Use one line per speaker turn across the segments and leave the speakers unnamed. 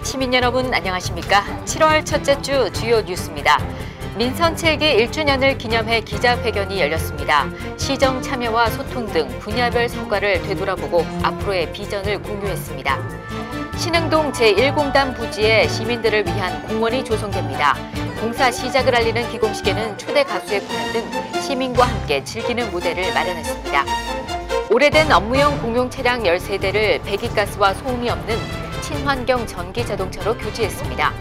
시민 여러분 안녕하십니까? 7월 첫째 주 주요 뉴스입니다. 민선 7기 1주년을 기념해 기자회견이 열렸습니다. 시정 참여와 소통 등 분야별 성과를 되돌아보고 앞으로의 비전을 공유했습니다. 신흥동 제1공단 부지에 시민들을 위한 공원이 조성됩니다. 공사 시작을 알리는 기공식에는 초대 가수의 공연 등 시민과 함께 즐기는 무대를 마련했습니다. 오래된 업무용 공용 차량 13대를 배기가스와 소음이 없는 친환경 전기 자동차로 교체했습니다.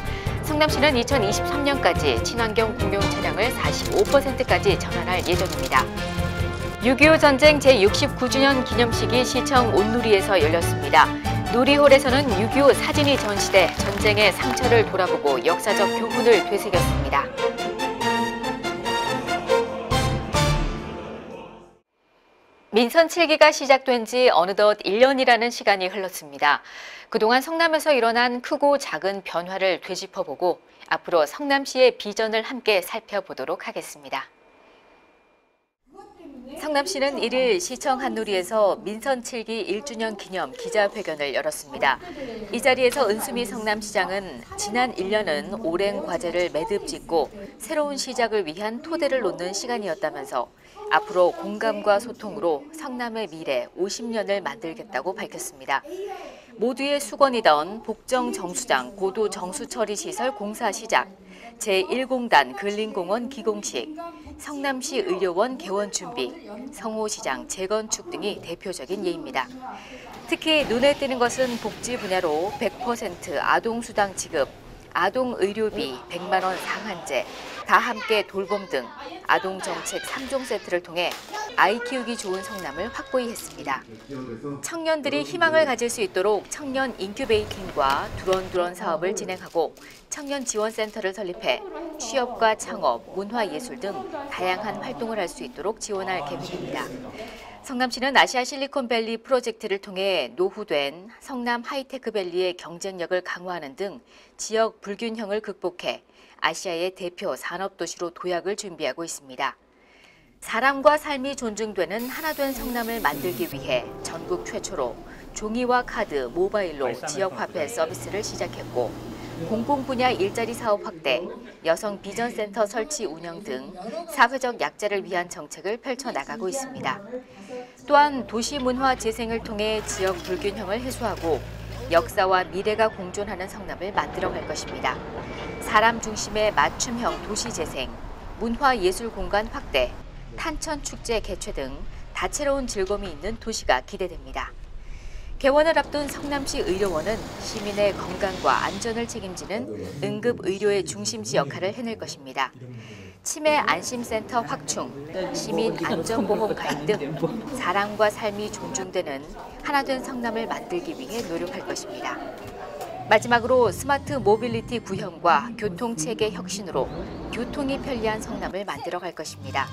성남시는 2023년까지 친환경 공용 차량을 45%까지 전환할 예정입니다. 6.25 전쟁 제69주년 기념식이 시청 온누리에서 열렸습니다. 누리홀에서는 6.25 사진이 전시돼 전쟁의 상처를 돌아보고 역사적 교훈을 되새겼습니다. 민선 7기가 시작된 지 어느덧 1년이라는 시간이 흘렀습니다. 그동안 성남에서 일어난 크고 작은 변화를 되짚어보고 앞으로 성남시의 비전을 함께 살펴보도록 하겠습니다. 성남시는 1일 시청 한누리에서 민선 7기 1주년 기념 기자회견을 열었습니다. 이 자리에서 은수미 성남시장은 지난 1년은 오랜 과제를 매듭 짓고 새로운 시작을 위한 토대를 놓는 시간이었다면서 앞으로 공감과 소통으로 성남의 미래 50년을 만들겠다고 밝혔습니다. 모두의 수건이던 복정 정수장 고도 정수 처리 시설 공사 시작, 제1공단 근린공원 기공식, 성남시 의료원 개원 준비, 성호시장 재건축 등이 대표적인 예입니다. 특히 눈에 띄는 것은 복지 분야로 100% 아동수당 지급, 아동의료비 100만 원 상한제, 다 함께 돌봄 등 아동정책 3종 세트를 통해 아이 키우기 좋은 성남을 확고히 했습니다. 청년들이 희망을 가질 수 있도록 청년 인큐베이팅과 두런두런 사업을 진행하고 청년 지원센터를 설립해 취업과 창업, 문화예술 등 다양한 활동을 할 수 있도록 지원할 계획입니다. 성남시는 아시아 실리콘밸리 프로젝트를 통해 노후된 성남 하이테크밸리의 경쟁력을 강화하는 등 지역 불균형을 극복해 아시아의 대표 산업도시로 도약을 준비하고 있습니다. 사람과 삶이 존중되는 하나된 성남을 만들기 위해 전국 최초로 종이와 카드, 모바일로 지역화폐 서비스를 시작했고 공공분야 일자리 사업 확대, 여성 비전센터 설치 운영 등 사회적 약자를 위한 정책을 펼쳐나가고 있습니다. 또한 도시문화 재생을 통해 지역 불균형을 해소하고 역사와 미래가 공존하는 성남을 만들어갈 것입니다. 사람 중심의 맞춤형 도시 재생, 문화예술 공간 확대, 탄천축제 개최 등 다채로운 즐거움이 있는 도시가 기대됩니다. 개원을 앞둔 성남시 의료원은 시민의 건강과 안전을 책임지는 응급의료의 중심지 역할을 해낼 것입니다. 치매 안심센터 확충, 시민 안전보험 가입 등 사람과 삶이 존중되는 하나된 성남을 만들기 위해 노력할 것입니다. 마지막으로 스마트 모빌리티 구현과 교통체계 혁신으로 교통이 편리한 성남을 만들어갈 것입니다.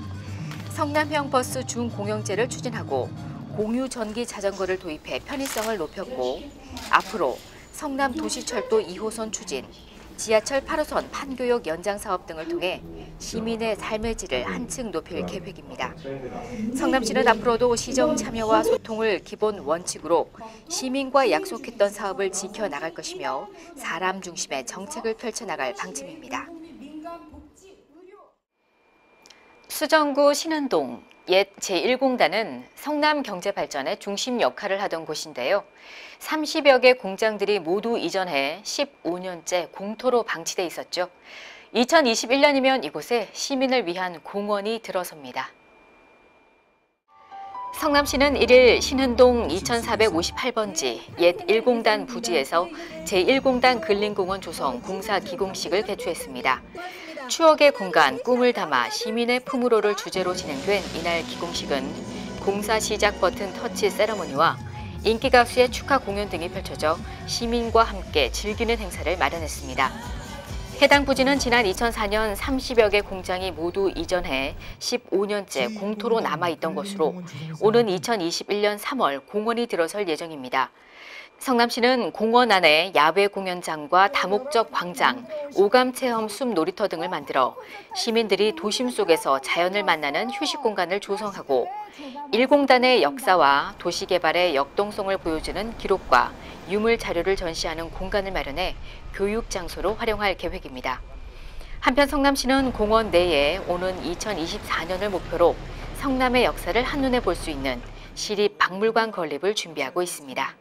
성남형 버스 준공영제를 추진하고 공유 전기 자전거를 도입해 편의성을 높였고 앞으로 성남 도시철도 2호선 추진, 지하철 8호선 판교역 연장 사업 등을 통해 시민의 삶의 질을 한층 높일 계획입니다. 성남시는 앞으로도 시정 참여와 소통을 기본 원칙으로 시민과 약속했던 사업을 지켜나갈 것이며 사람 중심의 정책을 펼쳐나갈 방침입니다. 수정구 신흥동 옛 제1공단은 성남 경제 발전의 중심 역할을 하던 곳인데요. 30여 개 공장들이 모두 이전해 15년째 공터로 방치돼 있었죠. 2021년이면 이곳에 시민을 위한 공원이 들어섭니다. 성남시는 1일 신흥동 2458번지 옛 1공단 부지에서 제1공단 근린공원 조성 공사 기공식을 개최했습니다. 추억의 공간, 꿈을 담아 시민의 품으로를 주제로 진행된 이날 기공식은 공사 시작 버튼 터치 세러머니와 인기 가수의 축하 공연 등이 펼쳐져 시민과 함께 즐기는 행사를 마련했습니다. 해당 부지는 지난 2004년 30여 개 공장이 모두 이전해 15년째 공터로 남아있던 것으로 오는 2021년 3월 공원이 들어설 예정입니다. 성남시는 공원 안에 야외 공연장과 다목적 광장, 오감체험 숲 놀이터 등을 만들어 시민들이 도심 속에서 자연을 만나는 휴식 공간을 조성하고 일공단의 역사와 도시개발의 역동성을 보여주는 기록과 유물 자료를 전시하는 공간을 마련해 교육 장소로 활용할 계획입니다. 한편 성남시는 공원 내에 오는 2024년을 목표로 성남의 역사를 한눈에 볼 수 있는 시립박물관 건립을 준비하고 있습니다.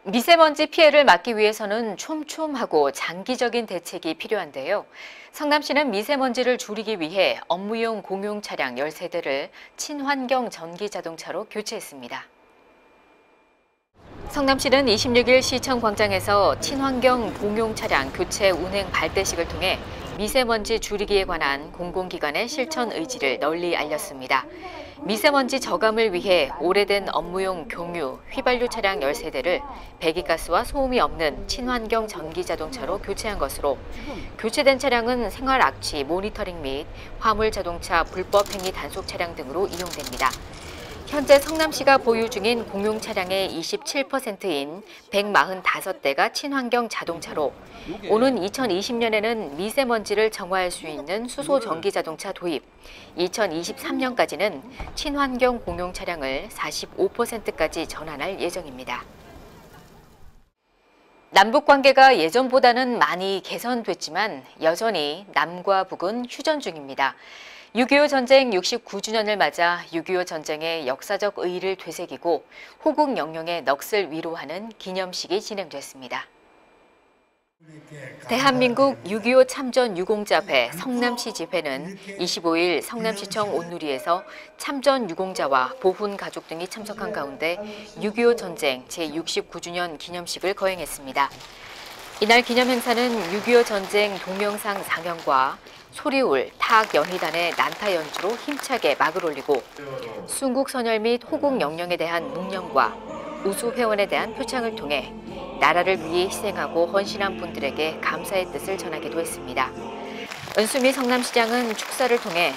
미세먼지 피해를 막기 위해서는 촘촘하고 장기적인 대책이 필요한데요. 성남시는 미세먼지를 줄이기 위해 업무용 공용 차량 13대를 친환경 전기 자동차로 교체했습니다. 성남시는 26일 시청 광장에서 친환경 공용 차량 교체 운행 발대식을 통해 미세먼지 줄이기에 관한 공공기관의 실천 의지를 널리 알렸습니다. 미세먼지 저감을 위해 오래된 업무용 경유, 휘발유 차량 13대를 배기가스와 소음이 없는 친환경 전기자동차로 교체한 것으로 교체된 차량은 생활악취 모니터링 및 화물자동차 불법행위 단속 차량 등으로 이용됩니다. 현재 성남시가 보유 중인 공용 차량의 27%인 145대가 친환경 자동차로 오는 2020년에는 미세먼지를 정화할 수 있는 수소 전기 자동차 도입, 2023년까지는 친환경 공용 차량을 45%까지 전환할 예정입니다. 남북 관계가 예전보다는 많이 개선됐지만 여전히 남과 북은 휴전 중입니다. 6.25 전쟁 69주년을 맞아 6.25 전쟁의 역사적 의의를 되새기고 호국 영령의 넋을 위로하는 기념식이 진행됐습니다. 대한민국 6.25 참전 유공자회 성남시 집회는 25일 성남시청 온누리에서 참전 유공자와 보훈 가족 등이 참석한 가운데 6.25 전쟁 제69주년 기념식을 거행했습니다. 이날 기념행사는 6.25 전쟁 동영상 상영과 소리울, 타악 연희단의 난타 연주로 힘차게 막을 올리고 순국선열 및 호국 영령에 대한 묵념과 우수회원에 대한 표창을 통해 나라를 위해 희생하고 헌신한 분들에게 감사의 뜻을 전하기도 했습니다. 은수미 성남시장은 축사를 통해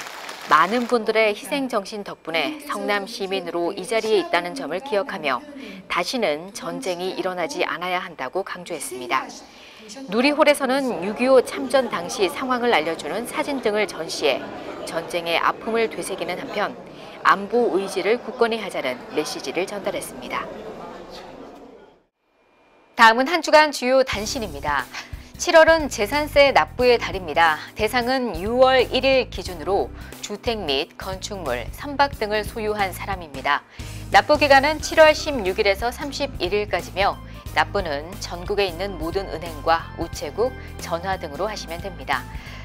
많은 분들의 희생정신 덕분에 성남 시민으로 이 자리에 있다는 점을 기억하며 다시는 전쟁이 일어나지 않아야 한다고 강조했습니다. 누리홀에서는 6.25 참전 당시 상황을 알려주는 사진 등을 전시해 전쟁의 아픔을 되새기는 한편 안보 의지를 굳건히 하자는 메시지를 전달했습니다. 다음은 한 주간 주요 단신입니다. 7월은 재산세 납부의 달입니다. 대상은 6월 1일 기준으로 주택 및 건축물, 선박 등을 소유한 사람입니다. 납부 기간은 7월 16일에서 31일까지며 납부는 전국에 있는 모든 은행과 우체국, 전화 등으로 하시면 됩니다.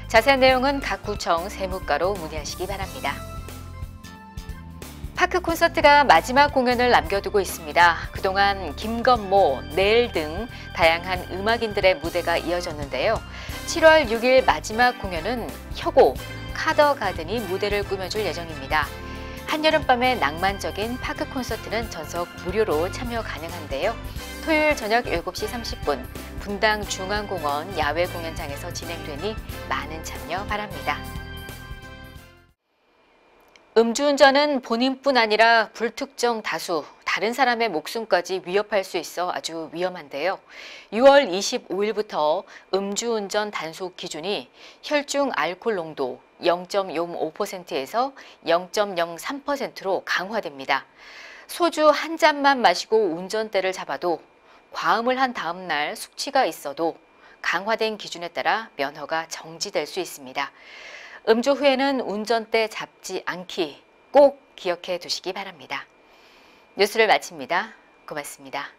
자세한 내용은 각 구청 세무과로 문의하시기 바랍니다. 파크 콘서트가 마지막 공연을 남겨두고 있습니다. 그동안 김건모, 넬 등 다양한 음악인들의 무대가 이어졌는데요. 7월 6일 마지막 공연은 혁오, 카더가든이 무대를 꾸며줄 예정입니다. 한여름밤의 낭만적인 파크 콘서트는 전석 무료로 참여 가능한데요. 토요일 저녁 7시 30분 분당 중앙공원 야외 공연장에서 진행되니 많은 참여 바랍니다. 음주운전은 본인뿐 아니라 불특정 다수, 다른 사람의 목숨까지 위협할 수 있어 아주 위험한데요. 6월 25일부터 음주운전 단속 기준이 혈중 알코올 농도 0.05%에서 0.03%로 강화됩니다. 소주 한 잔만 마시고 운전대를 잡아도 과음을 한 다음 날 숙취가 있어도 강화된 기준에 따라 면허가 정지될 수 있습니다. 음주 후에는 운전대 잡지 않기 꼭 기억해 두시기 바랍니다. 뉴스를 마칩니다. 고맙습니다.